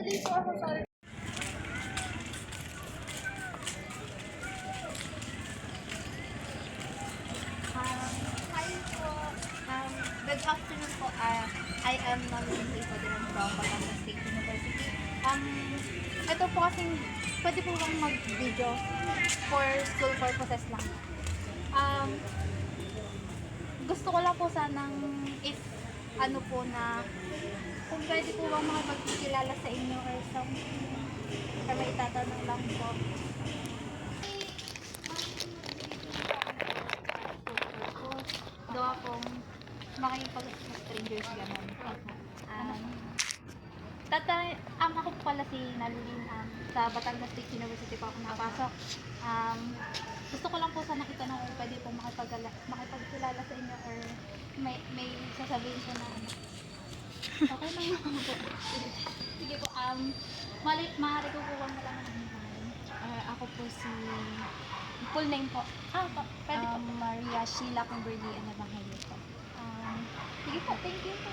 Nandito ako sa... Hi po. Good afternoon po. I am Marilyn Padron from Batangas State University. Ito po kasing pwede po bang mag-video for school purposes lang. Gusto ko lang po sanang if ano po na kung pwede po bang makapagkikilala sa inyo or something. Or may itatanong lang po. Gawa pong makikipag-strangers gano'n. Ako po pala si Nalilin, sa Batangas State University po ako napasok. Gusto ko lang po sana itanong kung pwede po makipagkilala sa inyo or may sasabihin po na ano. Okay lang po. Sige po, maaari ko po bang malaman ang pangalan? Ako po si Full name po. Pwede po. Maria Sheila Kimberly Anabanghali po. Sige po, thank you po.